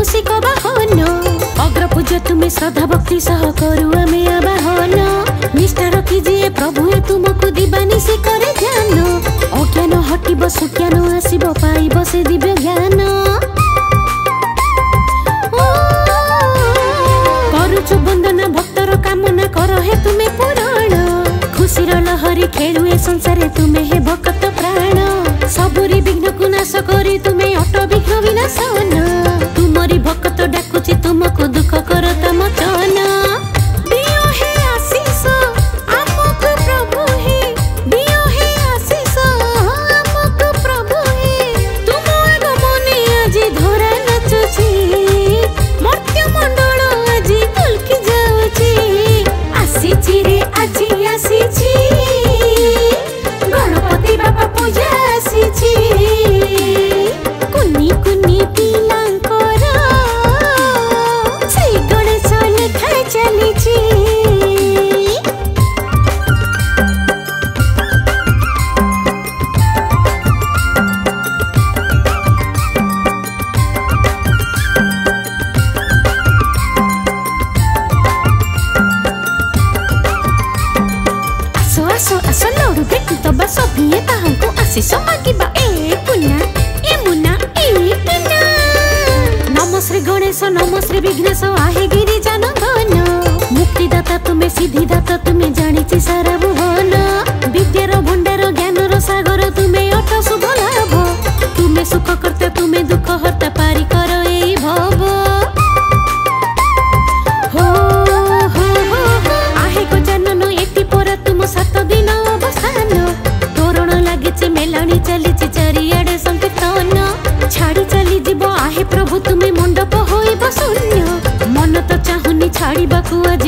मूषिक वाहन अग्रपूज्य तुम्हें श्रद्धा भक्ति सह करू आमे आवाहन निष्ठा रखी जे प्रभु तुमको दिवानिशी करे ध्यान अज्ञान हटिब सुज्ञान आसिब पाइब से दिव्य ज्ञान करुछु वंदना भक्तर कामना कर हे तुम्हें पुराण खुशीर लहरी खेलुए संसारे तुम्हें हे भक्त प्राण सबुरी विघ्न को नाश करी तुम्हें अट विघ्न विनाशन तुमरी भक्त डाकुची तुमको दुख करता मचन दियो हे आशीष आमको प्रभु हे दियो हे आशीष आमको प्रभु हे तुम आगमने आज धरा नाचुची मर्त्य मंडल आज पुलकी जाउची आसीची रे आजी आसीची गणपति बाबा पूजा आसीची कुनी कुनी पिलांकर श्री गणेश लेखा चलीची आसो आसो लौड़ू देखी तो बस सभी ताहंको आशीष मागिबा ए पुना ए मुना ए टीना नम श्री गणेश नम श्री विघ्नेश आहे गिरिजा नंदन मुक्तिदाता तुम्हें सिद्धिदाता तुम्हें जानिछि सारा भुवन विद्यार भंडार ज्ञानर सागर तुम्हें अट शुभ लाभ तुम्हें सुख करता तुम्हें दुख हरता पारी कर ए भव हो आहे को जानन एति पर तुम 7 दिन अवसान तोरण लागे मेलाणी चली चारिआडे संकीर्तन छाड़ी चली जीव आहे प्रभु तुम्हें मंडप होइब शून्य मन तो चाहुनी छाड़ीबाकू आज